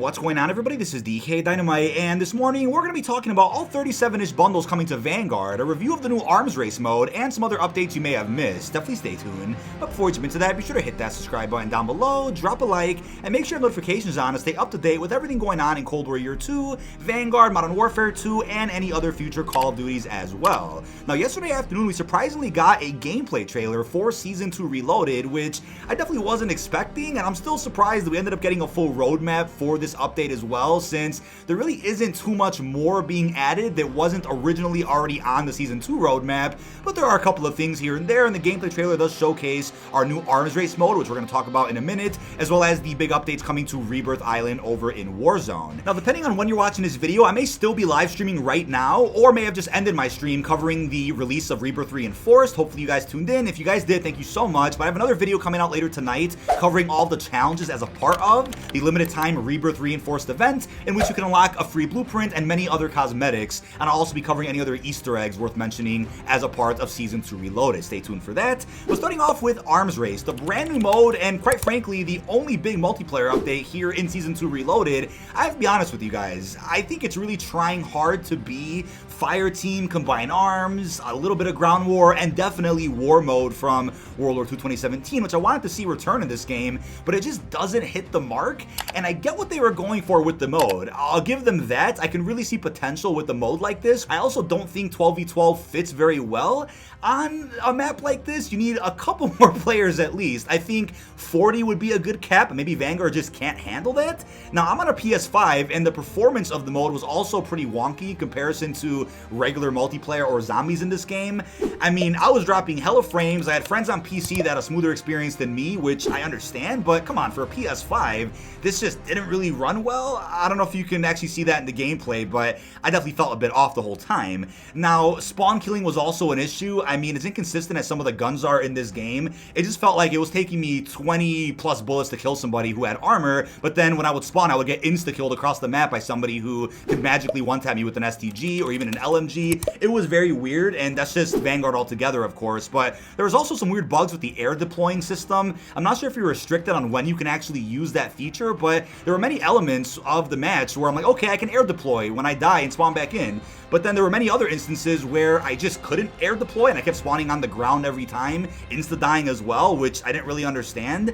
What's going on, everybody? This is dkdynamite, and this morning we're going to be talking about all 37-ish bundles coming to Vanguard, a review of the new arms race mode, and some other updates you may have missed. Definitely stay tuned. But before we jump into that, be sure to hit that subscribe button down below, drop a like, and make sure notifications on to stay up to date with everything going on in Cold War Year 2, Vanguard, Modern Warfare 2, and any other future Call of Duties as well. Now, yesterday afternoon, we surprisingly got a gameplay trailer for Season 2 Reloaded, which I definitely wasn't expecting, and I'm still surprised that we ended up getting a full roadmap for this update as well, since there really isn't too much more being added that wasn't originally already on the Season 2 roadmap, but there are a couple of things here and there, and the gameplay trailer does showcase our new arms race mode, which we're going to talk about in a minute, as well as the big updates coming to Rebirth Island over in Warzone. Now, depending on when you're watching this video, I may still be live streaming right now, or may have just ended my stream covering the release of Rebirth Reinforced. Hopefully you guys tuned in. If you guys did, thank you so much. But I have another video coming out later tonight covering all the challenges as a part of the limited time Rebirth Reinforced event, in which you can unlock a free blueprint and many other cosmetics, and I'll also be covering any other Easter eggs worth mentioning as a part of Season 2 Reloaded. Stay tuned for that. But starting off with Arms Race, the brand new mode, and quite frankly, the only big multiplayer update here in Season 2 Reloaded. I have to be honest with you guys, I think it's really trying hard to be Fireteam, Combined Arms, a little bit of Ground War, and definitely War Mode from World War II 2017, which I wanted to see return in this game, but it just doesn't hit the mark, and I get what they were going for with the mode. I'll give them that. I can really see potential with a mode like this. I also don't think 12v12 fits very well on a map like this. You need a couple more players at least. I think 40 would be a good cap, and maybe Vanguard just can't handle that. Now, I'm on a PS5, and the performance of the mode was also pretty wonky in comparison to regular multiplayer or zombies in this game. I mean, I was dropping hella frames. I had friends on PC that had a smoother experience than me, which I understand, but come on, for a PS5, this just didn't really run well. I don't know if you can actually see that in the gameplay, but I definitely felt a bit off the whole time. Now, spawn killing was also an issue. I mean, as inconsistent as some of the guns are in this game, it just felt like it was taking me 20 plus bullets to kill somebody who had armor, but then when I would spawn, I would get insta-killed across the map by somebody who could magically one-tap me with an STG or even an LMG. It was very weird, and that's just Vanguard altogether, of course, but there was also some weird bugs with the air deploying system. I'm not sure if you're restricted on when you can actually use that feature, but there were many elements of the match where I'm like, okay, I can air deploy when I die and spawn back in. But then there were many other instances where I just couldn't air deploy, and I kept spawning on the ground every time, insta-dying as well, which I didn't really understand.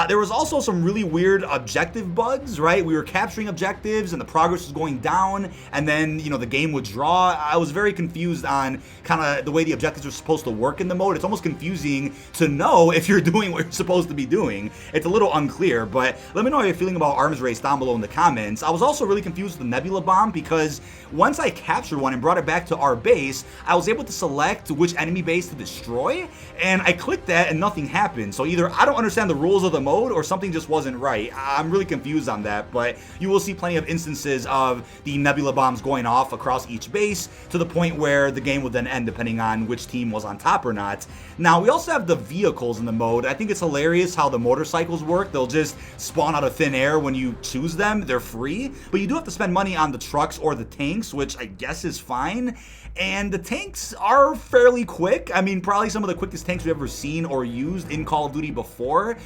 There was also some really weird objective bugs, right? We were capturing objectives and the progress was going down, and then, you know, the game would draw. I was very confused on kind of the way the objectives are supposed to work in the mode. It's almost confusing to know if you're doing what you're supposed to be doing. It's a little unclear, but let me know how you're feeling about Arms Race down below in the comments. I was also really confused with the Nebula Bomb, because once I captured one and brought it back to our base, I was able to select which enemy base to destroy, and I clicked that and nothing happened. So either I don't understand the rules of the mode or something just wasn't right. I'm really confused on that, but you will see plenty of instances of the Nebula Bombs going off across each base to the point where the game would then end depending on which team was on top or not. Now, we also have the vehicles in the mode. I think it's hilarious how the motorcycles work. They'll just spawn out of thin air when you choose them. They're free, but you do have to spend money on the trucks or the tanks, which I guess is fine. And the tanks are fairly quick. I mean, probably some of the quickest tanks we've ever seen or used in Call of Duty before.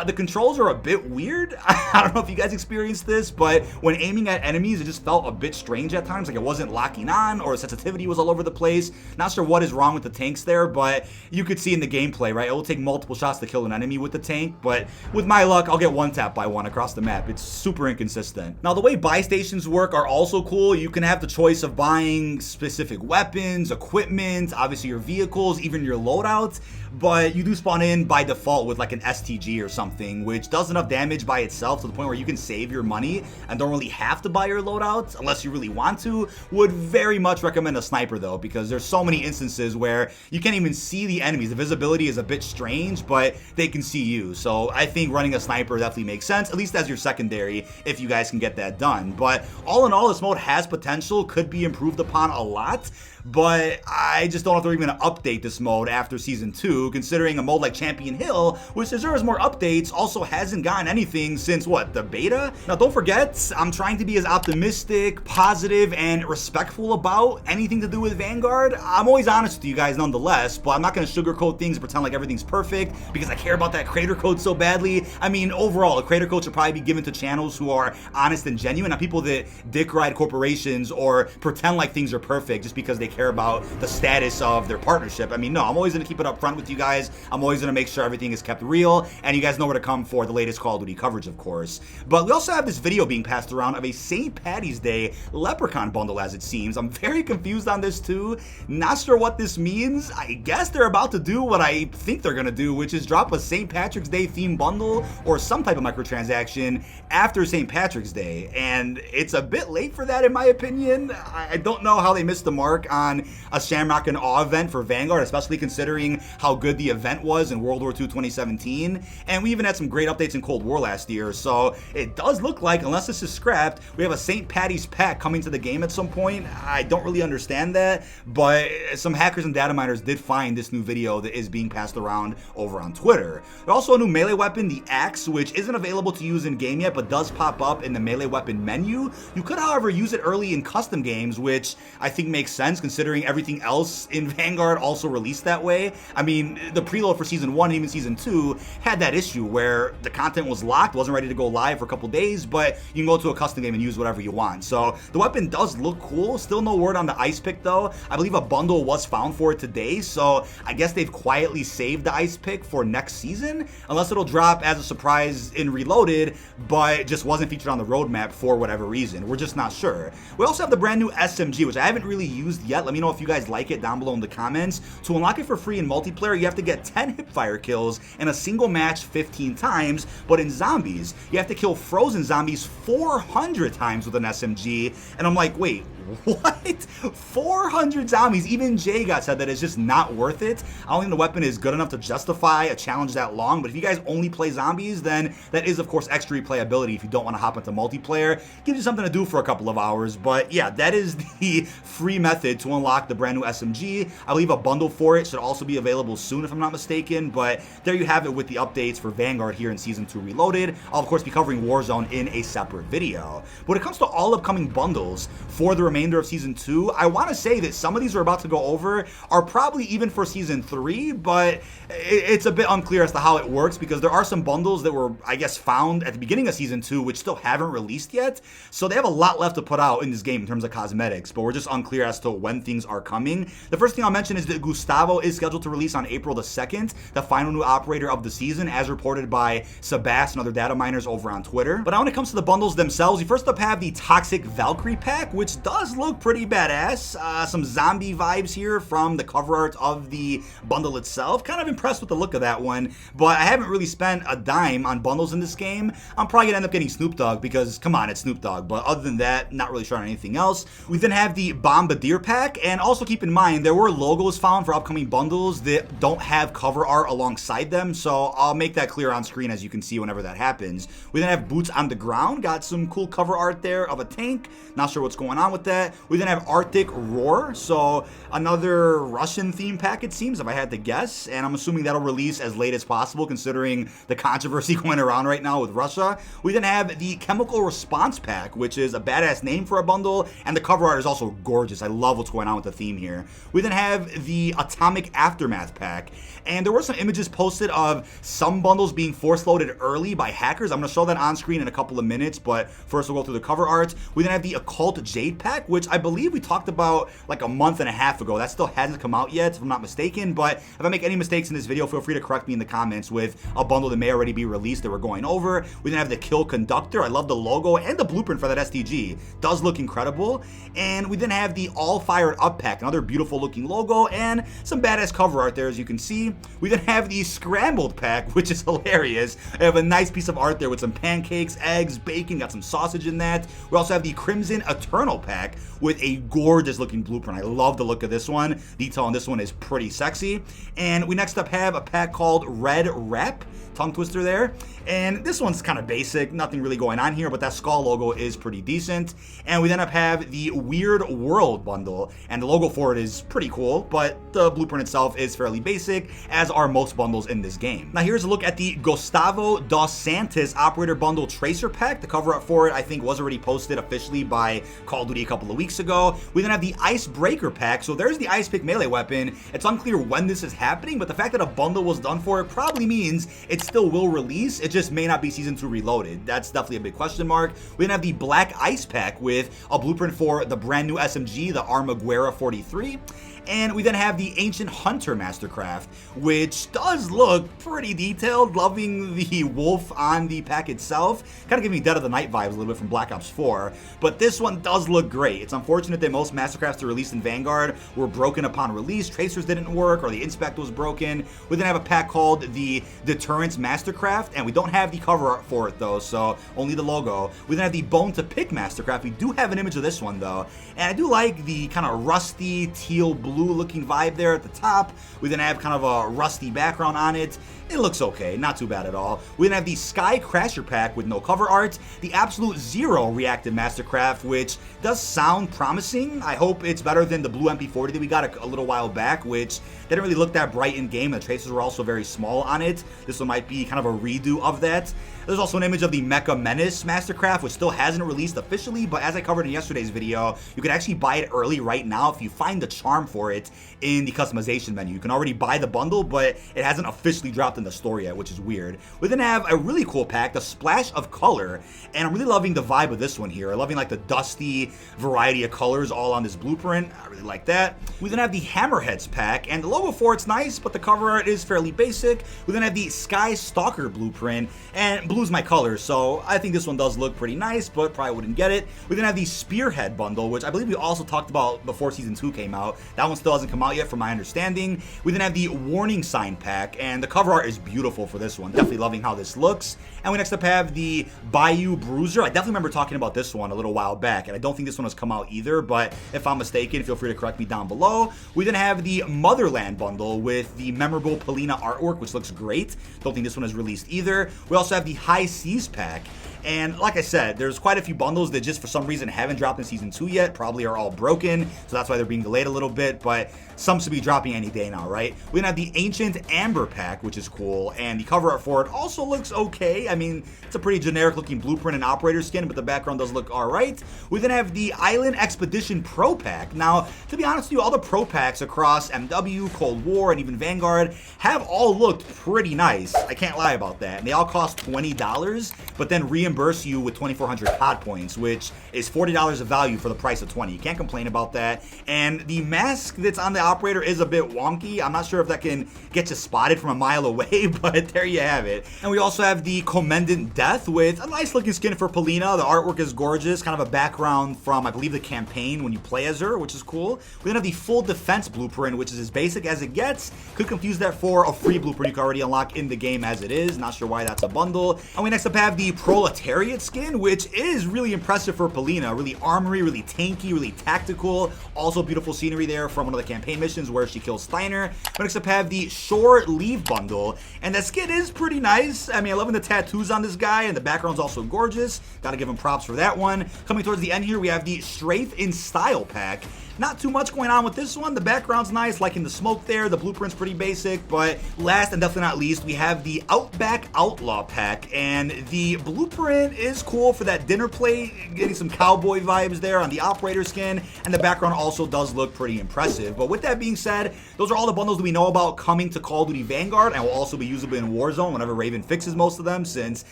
The controls are a bit weird. I don't know if you guys experienced this, but when aiming at enemies, it just felt a bit strange at times. Like it wasn't locking on, or the sensitivity was all over the place. Not sure what is wrong with the tanks there, but you could see in the gameplay, right? It will take multiple shots to kill an enemy with the tank, but with my luck, I'll get one tap by one across the map. It's super inconsistent. Now, the way buy stations work are also cool. You can have the choice of buying specific weapons, equipment, obviously your vehicles, even your loadouts, but you do spawn in by default with like an STG or something, which does enough damage by itself to the point where you can save your money and don't really have to buy your loadouts unless you really want to. Would very much recommend a sniper though, because there's so many instances where you can't even see the enemies. The visibility is a bit strange, but they can see you. So I think running a sniper definitely makes sense, at least as your secondary, if you guys can get that done. But all in all, this mode has potential, could be be improved upon a lot, but I just don't know if they're even going to update this mode after Season 2, considering a mode like Champion Hill, which deserves more updates, also hasn't gotten anything since, what, the beta? Now, don't forget, I'm trying to be as optimistic, positive, and respectful about anything to do with Vanguard. I'm always honest with you guys nonetheless, but I'm not going to sugarcoat things and pretend like everything's perfect because I care about that creator code so badly. I mean, overall, a creator code should probably be given to channels who are honest and genuine, not people that dick ride corporations or pretend like things are perfect just because they care about the status of their partnership. I mean, no, I'm always going to keep it up front with you guys. I'm always going to make sure everything is kept real, and you guys know where to come for the latest Call of Duty coverage, of course. But we also have this video being passed around of a St. Patty's Day Leprechaun bundle, as it seems. I'm very confused on this too. Not sure what this means. I guess they're about to do what I think they're going to do, which is drop a St. Patrick's Day themed bundle or some type of microtransaction after St. Patrick's Day, and it's a bit late for that in my opinion. I don't know how they missed the mark on a Shamrock and Awe event for Vanguard, especially considering how good the event was in World War II 2017, and we even had some great updates in Cold War last year, so it does look like, unless this is scrapped, we have a St. Patty's pack coming to the game at some point. I don't really understand that, but some hackers and data miners did find this new video that is being passed around over on Twitter. There's also a new melee weapon, the Axe, which isn't available to use in game yet, but does pop up in the melee weapon menu. You could, however, use it early in custom games, which I think makes sense considering everything else in Vanguard also released that way. I mean, the preload for Season 1 and even Season 2 had that issue where the content was locked, wasn't ready to go live for a couple days, but you can go to a custom game and use whatever you want. So the weapon does look cool. Still no word on the ice pick though. I believe a bundle was found for it today, so I guess they've quietly saved the ice pick for next season, unless it'll drop as a surprise in Reloaded, but just wasn't featured on the roadmap for whatever reason. We're just not sure. We also have the brand new SMG, which I haven't really used yet. Let me know if you guys like it down below in the comments. To unlock it for free in multiplayer, you have to get 10 hipfire kills in a single match 15 times, but in zombies, you have to kill frozen zombies 400 times with an SMG, and I'm like, wait, what? 400 zombies? Even Jay got said that it's just not worth it. I don't think the weapon is good enough to justify a challenge that long, but if you guys only play zombies, then that is, of course, extra replayability if you don't want to hop into multiplayer. Gives you something to do for a couple of hours, but yeah, that is the free method to unlock the brand new SMG. I believe a bundle for it should also be available soon, if I'm not mistaken, but there you have it with the updates for Vanguard here in Season 2 Reloaded. I'll, of course, be covering Warzone in a separate video. When it comes to all upcoming bundles for the remainder of Season 2, I want to say that some of these we're about to go over are probably even for Season 3, but it's a bit unclear as to how it works because there are some bundles that were, I guess, found at the beginning of Season 2 which still haven't released yet, so they have a lot left to put out in this game in terms of cosmetics, but we're just unclear as to when things are coming. The first thing I'll mention is that Gustavo is scheduled to release on April the 2nd, the final new operator of the season, as reported by Sebas and other data miners over on Twitter. But now when it comes to the bundles themselves, you first up have the Toxic Valkyrie pack, which does look pretty badass. Some zombie vibes here from the cover art of the bundle itself. Kind of impressed with the look of that one, but I haven't really spent a dime on bundles in this game. I'm probably gonna end up getting Snoop Dogg because, come on, it's Snoop Dogg, but other than that, not really sure on anything else. We then have the Bombardier pack, and also keep in mind, there were logos found for upcoming bundles that don't have cover art alongside them, so I'll make that clear on screen as you can see whenever that happens. We then have Boots on the Ground, got some cool cover art there of a tank, not sure what's going on with that. We then have Arctic Roar, so another Russian theme pack it seems, if I had to guess, and I'm assuming that'll release as late as possible considering the controversy going around right now with Russia. We then have the Chemical Response pack, which is a badass name for a bundle, and the cover art is also gorgeous. I love what's going on with the theme here. We then have the Atomic Aftermath pack, and there were some images posted of some bundles being force loaded early by hackers. I'm going to show that on screen in a couple of minutes, but first we'll go through the cover art. We then have the Occult Jade pack, which I believe we talked about like a month and a half ago. That still hasn't come out yet, if I'm not mistaken, but if I make any mistakes in this video, feel free to correct me in the comments with a bundle that may already be released that we're going over. We then have the Kill Conductor. I love the logo and the blueprint for that STG. Does look incredible. And we then have the All Fired Up pack, another beautiful looking logo and some badass cover art there, as you can see. We then have the Scrambled pack, which is hilarious. I have a nice piece of art there with some pancakes, eggs, bacon, got some sausage in that. We also have the Crimson Eternal pack, pack with a gorgeous looking blueprint. I love the look of this one. Detail on this one is pretty sexy. And we next up have a pack called Red Rep. Tongue twister there. And this one's kind of basic, nothing really going on here, but that skull logo is pretty decent. And we then have the Weird World bundle, and the logo for it is pretty cool, but the blueprint itself is fairly basic, as are most bundles in this game. Now here's a look at the Gustavo dos Santos Operator Bundle Tracer Pack. The cover up for it, I think, was already posted officially by Call of Duty a couple of weeks ago. We then have the Icebreaker Pack, so there's the Ice Pick melee weapon. It's unclear when this is happening, but the fact that a bundle was done for it probably means it still will release. It just may not be Season 2 Reloaded. That's definitely a big question mark. We then have the Black Ice Pack with a blueprint for the brand new SMG, the Armaguerra 43. And we then have the Ancient Hunter Mastercraft, which does look pretty detailed. Loving the wolf on the pack itself. Kind of giving me Dead of the Night vibes a little bit from Black Ops 4. But this one does look great. It's unfortunate that most Mastercrafts that are released in Vanguard were broken upon release. Tracers didn't work, or the Inspect was broken. We then have a pack called the Deterrence Mastercraft, and we don't have the cover art for it though, so only the logo. We then have the Bone to Pick Mastercraft. We do have an image of this one though, and I do like the kind of rusty teal blue looking vibe there at the top. We then have kind of a rusty background on it. It looks okay, not too bad at all. We then have the Sky Crasher Pack with no cover art, the Absolute Zero Reactive Mastercraft, which does sound promising. I hope it's better than the blue MP40 that we got a little while back, which didn't really look that bright in game. The tracers were also very small on it. This one might be kind of a redo of that. There's also an image of the Mecha Menace Mastercraft, which still hasn't released officially, but as I covered in yesterday's video, you can actually buy it early right now if you find the charm for it in the customization menu. You can already buy the bundle, but it hasn't officially dropped in the store yet, which is weird. We then have a really cool pack, the Splash of Color, and I'm really loving the vibe of this one here. I'm loving like the dusty variety of colors all on this blueprint. I really like that. We then have the Hammerheads pack, and the logo for it's nice, but the cover art is fairly basic. We then have the Sky Stalker blueprint, and blue's my color, so I think this one does look pretty nice, but probably wouldn't get it. We then have the Spearhead bundle, which I believe we also talked about before Season 2 came out. That one still hasn't come out yet from my understanding. We then have the Warning Sign pack, and the cover art is beautiful for this one. Definitely loving how this looks. And we next up have the Bayou Bruiser. I definitely remember talking about this one a little while back, and I don't think this one has come out either, but if I'm mistaken, feel free to correct me down below. We then have the Motherland bundle with the memorable Polina artwork, which looks great. Don't think this one is released either. We also have the High Seas pack. And like I said, there's quite a few bundles that just for some reason haven't dropped in Season 2 yet, probably are all broken, so that's why they're being delayed a little bit, but some should be dropping any day now, right? We then have the Ancient Amber pack, which is cool, and the cover art for it also looks okay. I mean, it's a pretty generic looking blueprint and operator skin, but the background does look alright. We then have the Island Expedition Pro pack. Now, to be honest with you, all the pro packs across MW, Cold War, and even Vanguard have all looked pretty nice. I can't lie about that. And they all cost $20, but then reimburse you with 2,400 COD points, which is $40 of value for the price of 20. You can't complain about that. And the mask that's on the operator is a bit wonky. I'm not sure if that can get you spotted from a mile away, but there you have it. And we also have the Commandant Death with a nice looking skin for Polina. The artwork is gorgeous, kind of a background from, I believe, the campaign when you play as her, which is cool. We then have the Full Defense blueprint, which is as basic as it gets. Could confuse that for a free blueprint you can already unlock in the game as it is. Not sure why that's a bundle. And we next up have the Proletariat skin, which is really impressive for Polina. Really armory, really tanky, really tactical. Also beautiful scenery there from one of the campaign missions where she kills Steiner. We next up have the Shore Leave bundle, and that skin is pretty nice. I mean, I love the tattoos on this guy, and the background's also gorgeous. Gotta give him props for that one. Coming towards the end here, we have the Strafe in Style pack. Not too much going on with this one. The background's nice, liking the smoke there. The blueprint's pretty basic, but last and definitely not least, we have the Outback Outlaw pack, and the blueprint is cool for that dinner plate, getting some cowboy vibes there on the operator skin, and the background also does look pretty impressive. But with that being said, those are all the bundles that we know about coming to Call of Duty Vanguard, and will also be usable in Warzone whenever Raven fixes most of them, since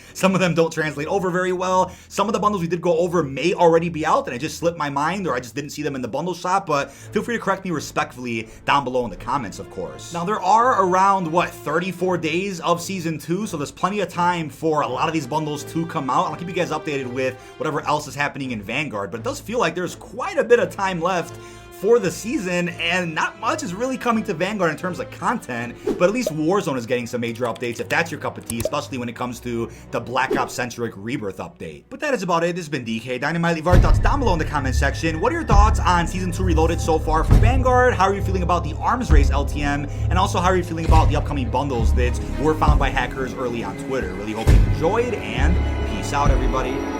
some of them don't translate over very well. Some of the bundles we did go over may already be out, and it just slipped my mind, or I just didn't see them in the bundle shop, but feel free to correct me respectfully down below in the comments, of course. Now, there are around, 34 days of Season 2, so there's plenty of time for a lot of these bundles to come out. I'll keep you guys updated with whatever else is happening in Vanguard, but it does feel like there's quite a bit of time left for the season, and not much is really coming to Vanguard in terms of content, but at least Warzone is getting some major updates if that's your cup of tea, especially when it comes to the Black Ops-centric Rebirth update. But that is about it. This has been dkdynamite. Leave your thoughts down below in the comment section. What are your thoughts on Season 2 Reloaded so far for Vanguard? How are you feeling about the arms race LTM? And also, how are you feeling about the upcoming bundles that were found by hackers early on Twitter? Really hope you enjoyed, and peace out, everybody.